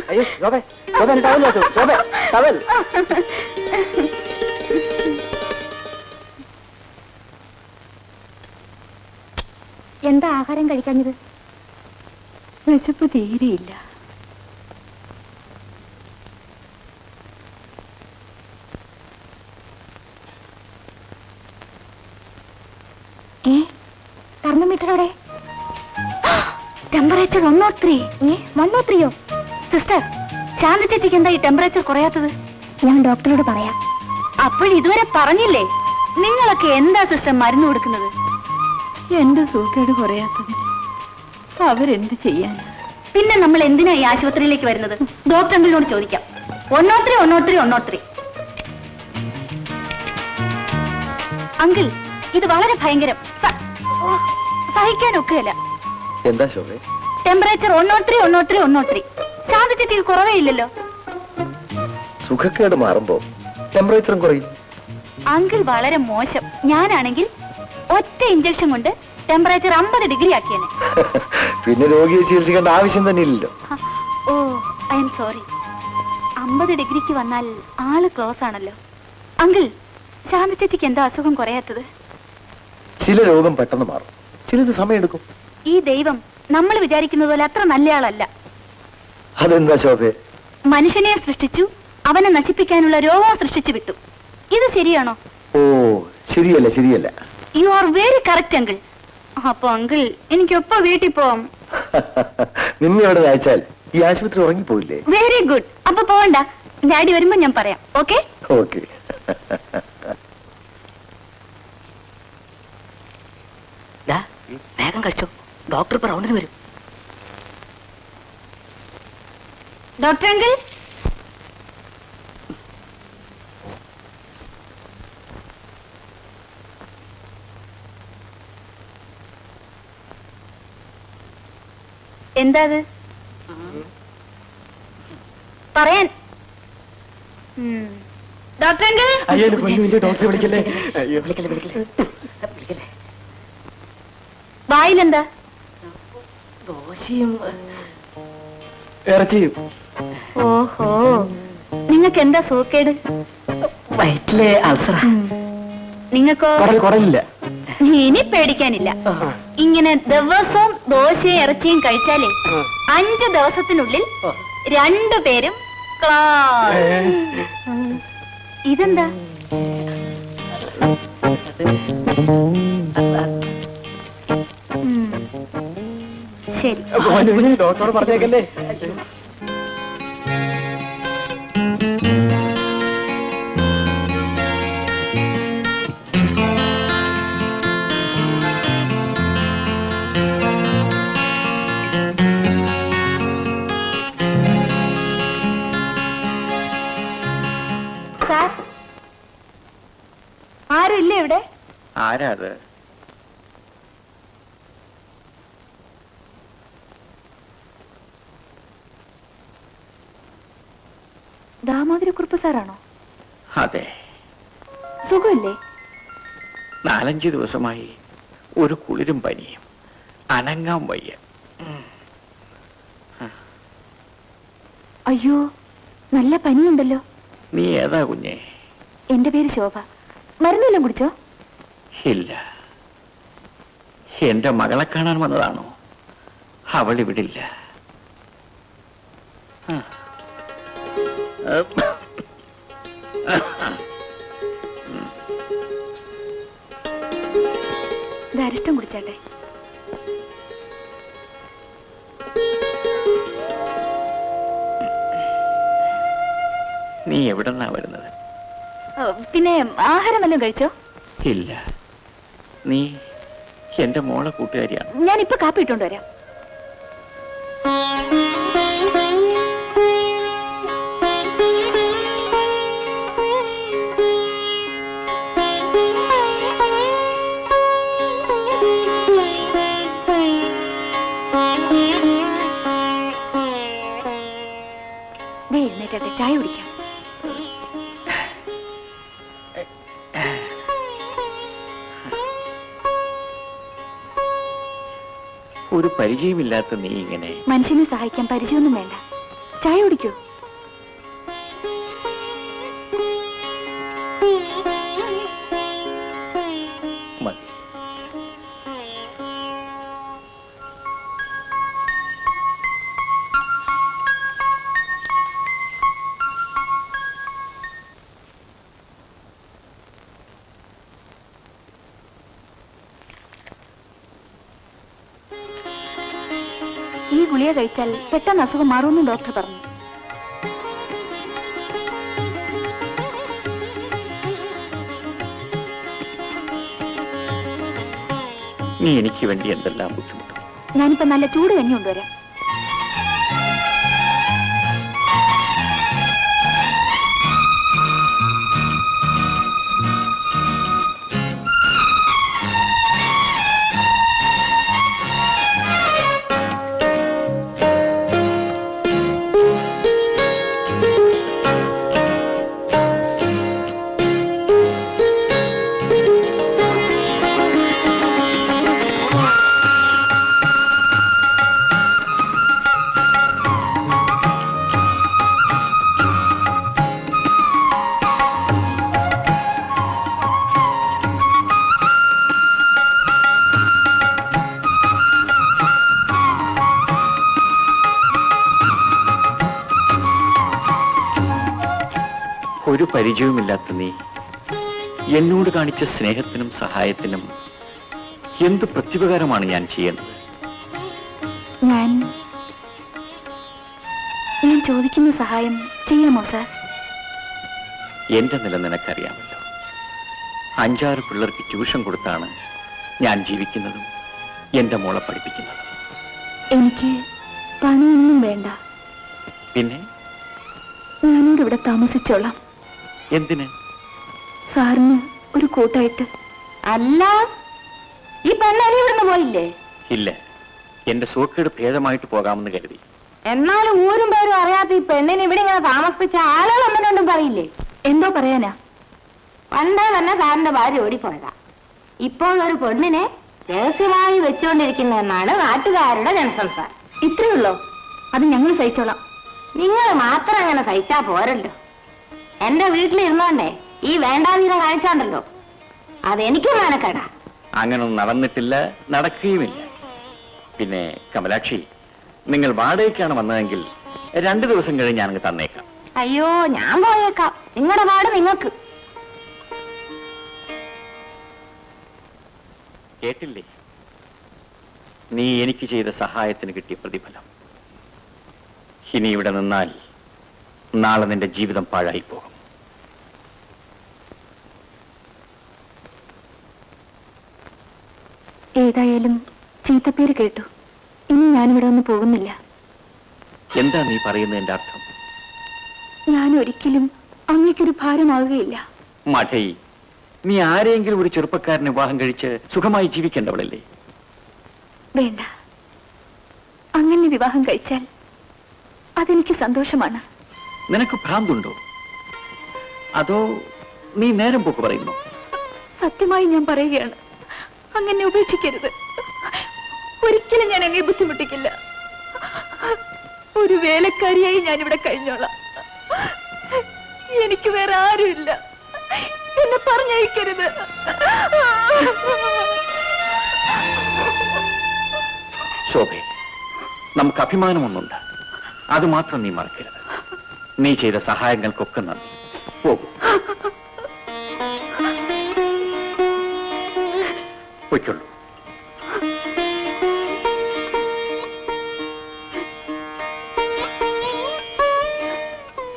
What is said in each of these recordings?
അയ്യോ ശോഭേ, ശോഭ ടവൽ വെച്ചു. ശോഭേ ടവൽ. എന്താ ആഹാരം കഴിക്കാഞ്ഞത്? വിശപ്പ് തീരെയില്ല. തെർമോമീറ്റർ അവിടെ. ടെമ്പറേച്ചർ 103. 103യോ? സിസ്റ്റർ, ശാന്ത ചേച്ചിക്ക് എന്താ ഈ ടെമ്പറേച്ചർ കുറയാത്തത്? ഞാൻ ഡോക്ടറോട് പറയാം. അപ്പോൾ ഇതുവരെ പറഞ്ഞില്ലേ? നിങ്ങളൊക്കെ എന്താ സിസ്റ്റർ മരുന്ന് കൊടുക്കുന്നത്? എന്റെ സൂക്കേട് കുറയാത്തതിന് അവരെന്ത് ചെയ്യാനാ? പിന്നെ നമ്മൾ എന്തിനാ ഈ ആശുപത്രിയിലേക്ക് വരുന്നത്? ഡോക്ടർ അങ്കിളിനോട് ചോദിക്കാം. 103 103 103. അങ്കിൾ, ഇത് വളരെ ഭയങ്കരം. സഹിക്കാനൊക്കെയല്ല. എന്താ ശോഭ? ടെമ്പറേച്ചർ 103 103 103. ശാന്ത ചേച്ചിക്ക് കുറവേ ഇല്ലല്ലോ. സുഖക്കേട് മാറുമ്പോ ടെമ്പറേച്ചറും കുറയും. അങ്കിൾ വളരെ മോശം. ഞാനാണെങ്കിൽ ഒറ്റ ഇഞ്ചക്ഷൻ കൊണ്ട് ടെമ്പറേച്ചർ 50 ഡിഗ്രി ആക്കിയേനെ. പിന്നെ രോഗിയെ ചികിത്സിക്കേണ്ട ആവശ്യം തന്നെ ഇല്ലല്ലോ. ഓ, ഐ എം സോറി. 50 ഡിഗ്രിക്ക് വന്നാൽ ആള് ക്ലോസ് ആണല്ലോ. അങ്കിൾ, ശാന്ത ചേച്ചിക്ക് എന്താ അസുഖം കുറയാത്തത്? ചില രോഗം പെട്ടെന്ന് മാറും, ചിലത് സമയമെടുക്കും. ഈ ദൈവം നമ്മൾ വിചാരിക്കുന്നത് പോലെ അത്ര നല്ലയാളല്ല. അതെന്താ ശോഭേ? മനുഷ്യനെ സൃഷ്ടിച്ചു, അവനെ നശിപ്പിക്കാനുള്ള രോഗവും സൃഷ്ടിച്ചു വിട്ടു. ഇത് ശരിയാണോ? ഓ, ശരിയല്ല ശരിയല്ല. You are very correct uncle. അപ്പൊ അങ്കിൾ, എനിക്കൊപ്പ വീട്ടിൽ പോവാം. നിന്നെ അവിടെ അയച്ചാൽ ഈ ആശുപത്രി ഉറങ്ങിപ്പോയില്ലേ? Very good. അപ്പൊ പോവണ്ട, ഡാഡി വരുമ്പോ ഞാൻ പറയാം. Okay okay. വേഗം കഴിച്ചോ, ഡോക്ടർ ഇപ്പൊ റൗണ്ടിന് വരും. Doctor uncle. എന്താ അത് പറയാൻ? Doctor uncle. ഡോക്ടറെ വിളിക്കല്ലേ. വായിലെന്താ? ദോശയും ഇറച്ചിയും. ഓഹോ, നിങ്ങൾക്ക് എന്താ സൂക്കേട്? വയറ്റിലെ അൾസറ. നിങ്ങൾക്കോ? കുടലില്ല. ഇനി പേടിക്കാനില്ല. ഇങ്ങനെ ദിവസവും ദോശയും ഇറച്ചിയും കഴിച്ചാലേ 5 ദിവസത്തിനുള്ളിൽ 2 പേരും ഇതെന്താ? ശരി, ഡോക്ടറോട് പറഞ്ഞേക്കല്ലേ. സാർ, ആരും ഇല്ലേ ഇവിടെ? ആരാ അത്? ദാമോദരക്കുറുപ്പ് സാറാണോ? അതെ. സുഖമില്ലേ? 4-5 ദിവസമായി ഒരു കുളിരും പനിയും, അനങ്ങാൻ വയ്യ. അയ്യോ, നല്ല പനിയുണ്ടല്ലോ. നീ ഏതാ കുഞ്ഞെ? എന്റെ പേര് ശോഭ. മരുന്നെല്ലാം കുടിച്ചോ? ഇല്ല. എന്റെ മകളെ കാണാൻ വന്നതാണോ? അവൾ ഇവിടില്ല. ധാരിഷ്ടം കുടിച്ചാട്ടെ. നീ എവിടെന്നാ വരുന്നത്? പിന്നെ ആഹാരം വല്ലതും കഴിച്ചോ? ഇല്ല. നീ എന്റെ മോളെ കൂട്ടുകാരിയാണ്. ഞാനിപ്പോ കാപ്പി ഇട്ടോണ്ട് വരാം. എഴുന്നേറ്റെ, ചായ കുടിക്കാം. ഒരു പരിചയമില്ലാത്ത നീ ഇങ്ങനെ. മനുഷ്യനെ സഹായിക്കാൻ പരിചയമൊന്നും വേണ്ട. ചായ കുടിക്കൂ. മതി. ഈ ഗുളിക കഴിച്ചാൽ പെട്ടെന്ന് അസുഖം മാറുമെന്നും ഡോക്ടർ പറഞ്ഞു. നീ എനിക്ക് വേണ്ടി എന്തെല്ലാം ബുദ്ധിമുട്ടും. ഞാനിപ്പോ നല്ല ചൂട് കഞ്ഞി കൊണ്ടുവരാം. ഒരു പരിചയവുമില്ലാത്ത നീ എന്നോട് കാണിച്ച സ്നേഹത്തിനും സഹായത്തിനും എന്ത് പ്രത്യുപകാരമാണ് ഞാൻ ചെയ്യുന്നത്? ഞാൻ ചോദിക്കുന്ന സഹായം ചെയ്യാമോ സാർ? എന്റെ നില നിനക്കറിയാമല്ലോ. 5-6 പിള്ളേർക്ക് ട്യൂഷൻ കൊടുത്താണ് ഞാൻ ജീവിക്കുന്നതും എന്റെ മോളെ പഠിപ്പിക്കുന്നതും. എനിക്ക് പണമൊന്നും വേണ്ട. പിന്നെ ഞാനിവിടെ ഇവിടെ താമസിച്ചോളാം. എന്തിന്? സാറിന് ഒരു കൂട്ടായിട്ട്. അല്ല, ഈ പെണ്ണനി ഇവിടുന്ന് പോയില്ലേ? ഇല്ല, എന്റെ സൂക്കേട് ഭേദമായിട്ട് പോകാമെന്ന് കരുതി. എന്നാലും ഊരും പേരും അറിയാത്ത ഈ പെണ്ണിനെ ഇവിടെ ഇങ്ങനെ താമസിപ്പിച്ച ആളുകൾ ഒന്നും രണ്ടും പറയില്ലേ? എന്തോ പറയാനാ? പണ്ടേ തന്നെ സാറിന്റെ ഭാര്യ ഓടിപ്പോയതാ. ഇപ്പോൾ ഒരു പെണ്ണിനെ രഹസ്യമായി വെച്ചുകൊണ്ടിരിക്കുന്നതെന്നാണ് നാട്ടുകാരുടെ ജനസംസാരം. ഇത്രയേ ഉള്ളോ? അത് ഞങ്ങൾ സഹിച്ചോളാം. നിങ്ങൾ മാത്രം അങ്ങനെ സഹിച്ചാ പോരല്ലോ. എന്റെ വീട്ടിലിരുന്നോണ്ടേ ഈ വേണ്ടാതീരം കാണിച്ചാണ്ടല്ലോ, അതെനിക്കും മാനക്കേടാ. അങ്ങനൊന്നും നടന്നിട്ടില്ല, നടക്കുകയുമില്ല. പിന്നെ കമലാക്ഷി, നിങ്ങൾ വാടകയ്ക്കാണ് വന്നതെങ്കിൽ 2 ദിവസം കഴിഞ്ഞ് ഞാനങ്ങ് തന്നേക്കാം. അയ്യോ, ഞാൻ പോയേക്കാം. നിങ്ങളുടെ പാട് നിങ്ങൾക്ക്. കേട്ടില്ലേ? നീ എനിക്ക് ചെയ്ത സഹായത്തിന് കിട്ടിയ പ്രതിഫലം. ഇനി ഇവിടെ നിന്നാൽ നാളെ നിന്റെ ജീവിതം പാഴായി പോകും. ഏതായാലും ചീത്തപ്പേര് കേട്ടു. ഇനി ഞാനിവിടെ ഒന്നും പോകുന്നില്ല. എന്താ നീ പറയുന്നതിന്റെ അർത്ഥം? ഞാൻ ഒരിക്കലും അങ്ങേക്കൊരു ഭാരമാവുകയില്ല. മഠൈ, നീ ആരെങ്കിലും ഒരു ചെറുപ്പക്കാരനെ വിവാഹം കഴിച്ച് സുഖമായി ജീവിക്കേണ്ടവളല്ലേ? വേണ്ട, അങ്ങനെ വിവാഹം കഴിച്ചാൽ അതെനിക്ക് സന്തോഷമാണ്. നിനക്ക് ഭ്രാന്തുണ്ടോ? അതോ നീ നേരം പോക്ക് പറയുന്നു? സത്യമായി ഞാൻ പറയുകയാണ്, അങ്ങനെ ഉപേക്ഷിക്കരുത്. ഒരിക്കലും ഞാൻ അങ്ങേ ബുദ്ധിമുട്ടിക്കില്ല. ഒരു വേലക്കാരിയായി ഞാനിവിടെ കഴിഞ്ഞോളാം. എനിക്ക് വേറെ ആരുമില്ല. എന്നെ പറഞ്ഞയക്കരുത്. ശോഭേ, നമുക്ക് അഭിമാനമൊന്നുണ്ട്, അത് മാത്രം നീ മറക്കരുത്. നീ ചെയ്ത സഹായങ്ങൾക്കൊക്കെ നന്ദി. പോകൂ, പൊയ്ക്കൊള്ളൂ.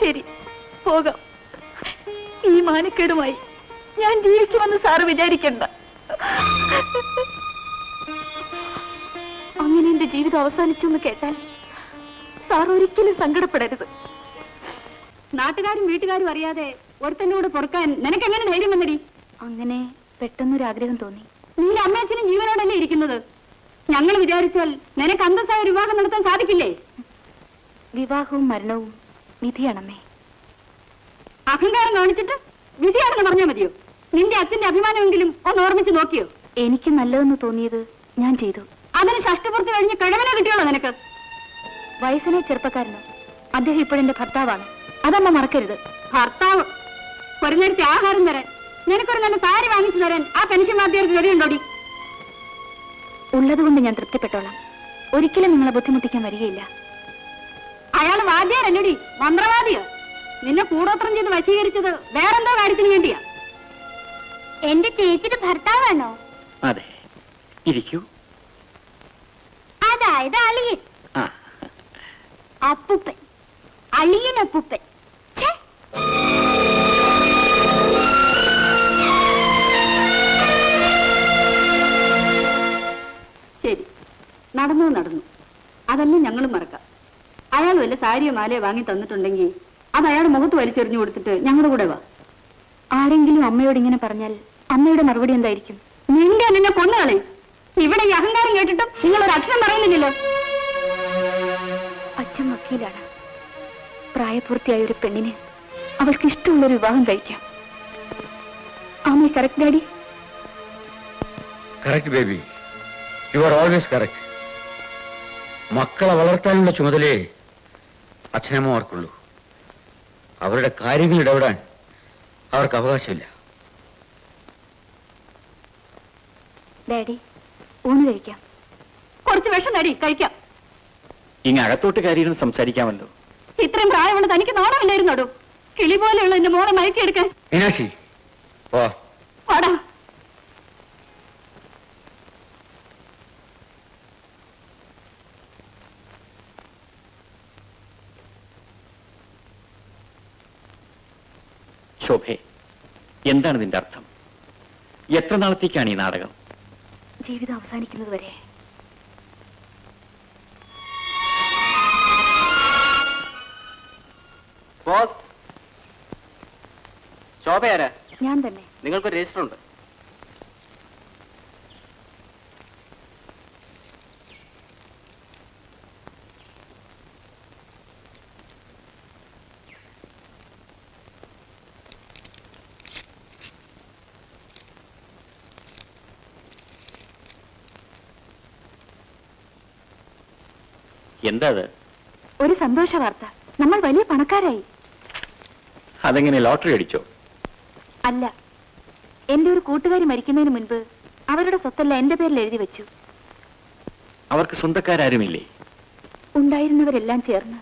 ശരി, പോകാം. ഈ മാനക്കേടുമായി ഞാൻ ജീവിക്കുമെന്ന് സാറ് വിചാരിക്കണ്ട. അങ്ങനെ എന്റെ ജീവിതം അവസാനിച്ചു എന്ന് കേട്ടാൽ സാർ ഒരിക്കലും സങ്കടപ്പെടരുത്. നാട്ടുകാരും വീട്ടുകാരും അറിയാതെ ഒരുത്തന്നോട് പൊറുക്കാൻ നിനക്ക് എങ്ങനെ ധൈര്യം വന്നടി? അങ്ങനെ പെട്ടെന്നൊരാഗ്രഹം തോന്നി. നിന്റെ അമ്മയച്ഛനും ജീവനോടല്ലേ ഇരിക്കുന്നത്? ഞങ്ങൾ വിചാരിച്ചാൽ നിനക്ക് അന്തസ്സായ ഒരു വിവാഹം നടത്താൻ സാധിക്കില്ലേ? വിവാഹവും മരണവും വിധിയാണമ്മേ. അഹങ്കാരം കാണിച്ചിട്ട് വിധിയാണെന്ന് പറഞ്ഞാൽ മതിയോ? നിന്റെ അച്ഛന്റെ അഭിമാനമെങ്കിലും ഒന്ന് ഓർമ്മിച്ച് നോക്കിയോ? എനിക്ക് നല്ലതെന്ന് തോന്നിയത് ഞാൻ ചെയ്തു. അതിന് ഷഷ്ടിപൂർത്തി കഴിഞ്ഞ് കിഴവനെ കിട്ടിയോളൂ നിനക്ക്? വയസ്സനോ ചെറുപ്പക്കാരനോ അദ്ദേഹം ഇപ്പോഴെന്റെ ഭർത്താവാണ്. അതമ്മ മറക്കരുത്. ഭർത്താവ് ഒരു നേരത്തെ ആഹാരം തരാൻ, നിനക്കൊരു നല്ല സാരി വാങ്ങിച്ചു തരാൻ ആ പെൻഷൻ വാദ്യർക്ക് ഗതിയുണ്ടോടി? ഉള്ളതുകൊണ്ട് ഞാൻ തൃപ്തിപ്പെട്ടോളാം. ഒരിക്കലും നിങ്ങളെ ബുദ്ധിമുട്ടിക്കാൻ വരികയില്ല. അയാൾ വാദ്യാരല്ലടി, മന്ത്രവാദിയോ. നിന്നെ കൂടോത്രം ചെയ്ത് വശീകരിച്ചത് വേറെന്തോ കാര്യത്തിന് വേണ്ടിയാ. എന്റെ ചേച്ചിയുടെ ഭർത്താവാണോ? അതെ, ഇരിക്കൂ. അതായത് അളിയൻ. ആ, അപ്പൂപ്പൻ, അളിയൻ അപ്പൂപ്പൻ. ഛേ! ശരി, നടന്നു. അതല്ലേ ഞങ്ങളും മറക്കാം. അയാൾ വല്ല സാരിയോ മാലയോ വാങ്ങി തന്നിട്ടുണ്ടെങ്കിൽ അത് അയാളുടെ മുഖത്ത് വലിച്ചെറിഞ്ഞു കൊടുത്തിട്ട് ഞങ്ങളുടെ കൂടെ വാ. ആരെങ്കിലും അമ്മയോട് ഇങ്ങനെ പറഞ്ഞാൽ അമ്മയുടെ മറുപടി എന്തായിരിക്കും? നിന്നെ കൊന്നുകളെ. ഇവിടെ ഈ അഹങ്കാരം കേട്ടിട്ടും നിങ്ങൾ ഒരു അക്ഷരം പറയുന്നില്ലല്ലോ. അച്ഛൻ വക്കീലാണ്. പ്രായപൂർത്തിയായ ഒരു പെണ്ണിന് അവൾക്ക് ഇഷ്ടമുള്ളൊരു വിവാഹം കഴിക്കാം. ആമേ correct daddy? Correct baby, you are always correct. മക്കളെ വളർത്താനുള്ള ചുമതലയെ അച്ഛനമ്മമാർക്കുള്ളൂ. അവരുടെ കാര്യങ്ങൾ ഇടപെടാൻ അവർക്ക് അവകാശമില്ല. ഡാഡി, ഊണ് കഴിക്കാം. കുറച്ച് വിഷം നടി കഴിക്കാം. ഇങ്ങ് അകത്തോട്ട് കയറിയിരുന്ന് സംസാരിക്കാമല്ലോ. ഇത്രയും പ്രായമുള്ള തനിക്ക് നാണമില്ലായിരുന്നോടോ? കിളി പോലെയുള്ള എന്റെ മോളെ മയക്കിയെടുക്കാൻ. മീനാക്ഷി, വാ. പാടാ. ശോഭേ, എന്താണ് നിന്റെ അർത്ഥം? എത്ര നാളത്തേക്കാണ് ഈ നാടകം? ജീവിതം അവസാനിക്കുന്നത് വരെ. പോസ്റ്റ്. ശോഭയാരാ? ഞാൻ തന്നെ. നിങ്ങൾക്കൊരു രജിസ്റ്റർ ഉണ്ട്. എന്താ അത്? ഒരു സന്തോഷ വാർത്ത. നമ്മൾ വലിയ പണക്കാരായി. അതെങ്ങനെ, ലോട്ടറി അടിച്ചോ? അല്ല, എന്റെ ഒരു കൂട്ടുകാരി മരിക്കുന്നതിന് മുൻപ് അവരുടെ സ്വത്തല്ല എന്റെ പേരിൽ എഴുതി വെച്ചു. അവർക്ക് സ്വന്തക്കാരുമില്ലേ? ഉണ്ടായിരുന്നവരെല്ലാം ചേർന്ന്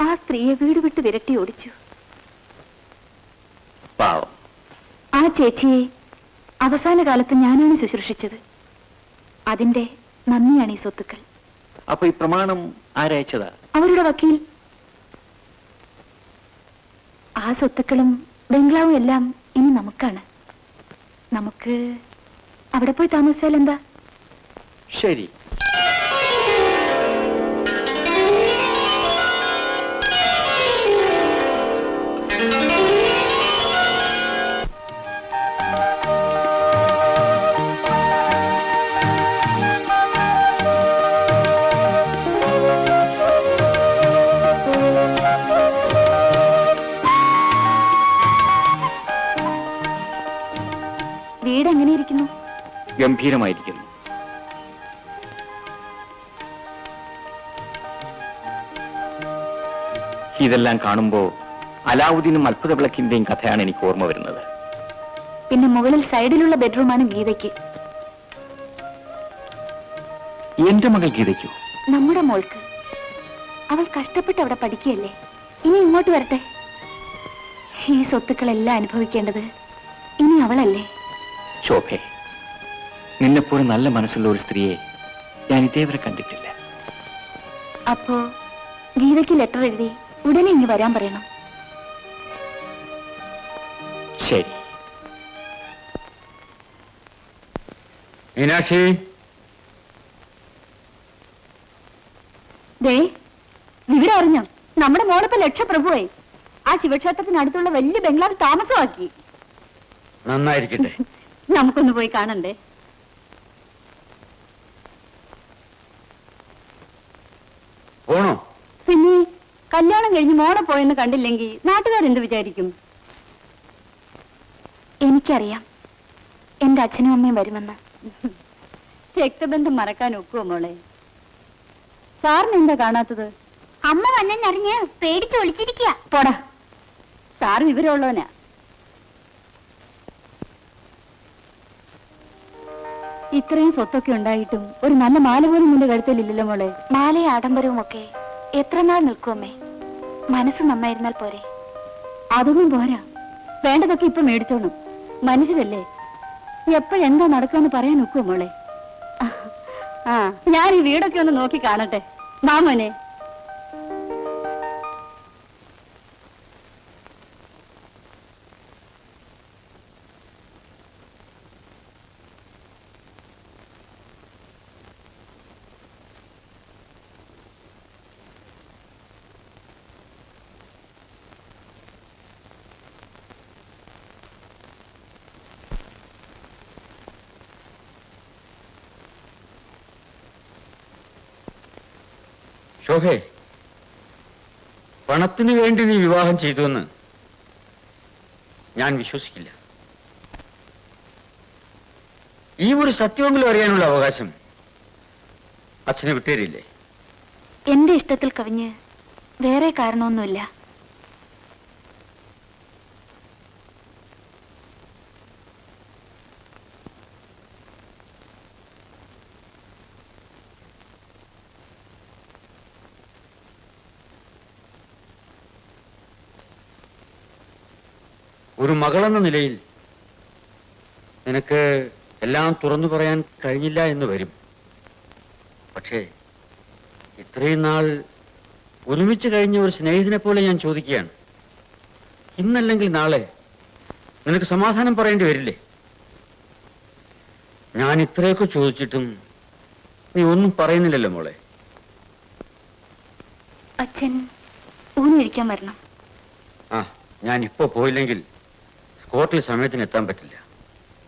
ആ സ്ത്രീയെ വീട് വിട്ട് വിരട്ടി ഓടിച്ചു. പാവം. ആ ചേച്ചിയെ അവസാന കാലത്ത് ഞാനാണ് ശുശ്രൂഷിച്ചത്. അതിന്റെ നന്ദിയാണ് ഈ സ്വത്തുക്കൾ. അപ്പൊ ഈ പ്രമാണം ആരയച്ചതാ? അവരുടെ വക്കീൽ. ആ സ്വത്തുക്കളും ബംഗ്ലാവും എല്ലാം ഇനി നമുക്കാണ്. നമുക്ക് അവിടെ പോയി താമസിച്ചാൽ എന്താ? ശരി. വീട് എങ്ങനെയിരിക്കുന്നു? ഗംഭീരമായിരിക്കുന്നു. ഇതെല്ലാം കാണുമ്പോ അലാവുദ്ദീനും അത്ഭുത വിളക്കിന്റെയും കഥയാണ് എനിക്ക് ഓർമ്മ വരുന്നത്. പിന്നെ മുകളിൽ സൈഡിലുള്ള ബെഡ്റൂമാണ് ഗീതയ്ക്ക്. എന്റെ മകൾ ഗീതയ്ക്കോ? നമ്മുടെ മോൾക്ക്. അവൾ കഷ്ടപ്പെട്ട് അവിടെ പഠിക്കുകയല്ലേ. ഇനി ഇങ്ങോട്ട് വരട്ടെ. ഈ സ്വത്തുക്കളെല്ലാം അനുഭവിക്കേണ്ടത് ഇനി അവളല്ലേ? ശോഭേ, നിന്നെപ്പോലെ നല്ല മനസ്സുള്ള ഒരു സ്ത്രീയെ ഞാൻ ഇതേവരെ കണ്ടിട്ടില്ല. അപ്പോ ഗീതയ്ക്ക് ലെറ്റർ എഴുതി ഉടനെ ഇങ്ങ് വരാൻ പറയണം. ശരി. മീനാക്ഷി, ദേ, വിവരം അറിഞ്ഞോ? നമ്മുടെ മോളിപ്പോ ലക്ഷപ്രഭുവായി. ആ ശിവക്ഷേത്രത്തിനടുത്തുള്ള വലിയ ബംഗ്ലാവ് താമസമാക്കി. നന്നായിരിക്കട്ടെ. നമുക്കൊന്ന് പോയി കാണണ്ടേ? പോണോ? പിന്നെ കല്യാണം കഴിഞ്ഞ് മോളെ പോയെന്ന് കണ്ടില്ലെങ്കിൽ നാട്ടുകാരെന്ത് വിചാരിക്കും? എനിക്കറിയാം എന്റെ അച്ഛനും അമ്മയും വരുമെന്ന്. രക്തബന്ധം മറക്കാൻ ഒക്കുവോ മോളെ? സാറിന് എന്താ കാണാത്തത്? അമ്മ വന്നെന്നറിഞ്ഞ് പേടിച്ച് ഒളിച്ചിരിക്കുക. പോടാ, സാറ് വിവരമുള്ളവനാ. ഇത്രയും സ്വത്തൊക്കെ ഉണ്ടായിട്ടും ഒരു നല്ല മാല പോലും നിന്റെ കഴുത്തിലില്ലല്ലോ മോളെ. മാലയും ആഡംബരവും ഒക്കെ എത്ര നാൾ നിൽക്കുമേ? മനസ്സ് നന്നായിരുന്നാൽ പോരെ? അതൊന്നും പോരാ, വേണ്ടതൊക്കെ ഇപ്പൊ മേടിച്ചോണം. മനുഷ്യരല്ലേ, എപ്പോഴെന്താ നടക്കാന്ന് പറയാൻ ഒക്കുവോ മോളെ? ആ, ഞാൻ ഈ വീടൊക്കെ ഒന്ന് നോക്കി കാണട്ടെ. മാമോനെ, ശോഭേ, പണത്തിന് വേണ്ടി നീ വിവാഹം ചെയ്തുവെന്ന് ഞാൻ വിശ്വസിക്കില്ല. ഈ ഒരു സത്യമെങ്കിലും അറിയാനുള്ള അവകാശം അച്ഛനെ വിട്ടേരില്ലേ? എന്റെ ഇഷ്ടത്തിൽ കവിഞ്ഞ് വേറെ കാരണമൊന്നുമില്ല. ഒരു മകളെന്ന നിലയിൽ നിനക്ക് എല്ലാം തുറന്നു പറയാൻ കഴിഞ്ഞില്ല എന്ന് വരും. പക്ഷേ ഇത്രയും നാൾ ഒരുമിച്ച് കഴിഞ്ഞ ഒരു സ്നേഹിതനെ പോലെ ഞാൻ ചോദിക്കുകയാണ്, ഇന്നല്ലെങ്കിൽ നാളെ നിനക്ക് സമാധാനം പറയേണ്ടി വരില്ലേ? ഞാൻ ഇത്രയൊക്കെ ചോദിച്ചിട്ടും നീ ഒന്നും പറയുന്നില്ലല്ലോ മോളെ. അച്ഛൻ ഊണിരിക്കാൻ വരണം. ആ, ഞാൻ ഇപ്പോ പോയില്ലെങ്കിൽ കോർട്ടിൽ സമയത്തിന് എത്താൻ പറ്റില്ല.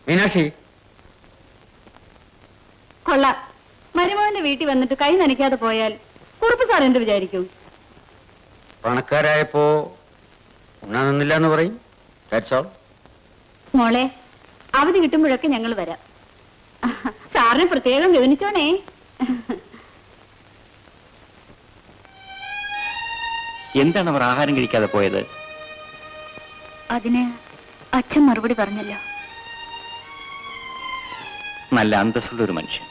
മീനാക്ഷി, കൊള്ളാം. മരുമോന്റെ വീട്ടിൽ വന്നിട്ട് കൈ നനയ്ക്കാതെ പോയാൽ കുറുപ്പ് സാർ എന്ത് വിചാരിക്കും? പണക്കാരായപ്പോ ഉണ്ണാൻ നിന്നില്ല എന്ന് പറയും. That's all. മോളെ, അവധി കിട്ടുമ്പോഴൊക്കെ ഞങ്ങൾ വരാം. സാറിനെ പ്രത്യേകം ഗവനിച്ചോണേ. എന്താണ് അവർ ആഹാരം കഴിക്കാതെ പോയത്? അതിന് അച്ഛൻ മറുപടി പറഞ്ഞല്ലോ. നല്ല അന്തസ്സുള്ള ഒരു മനുഷ്യൻ.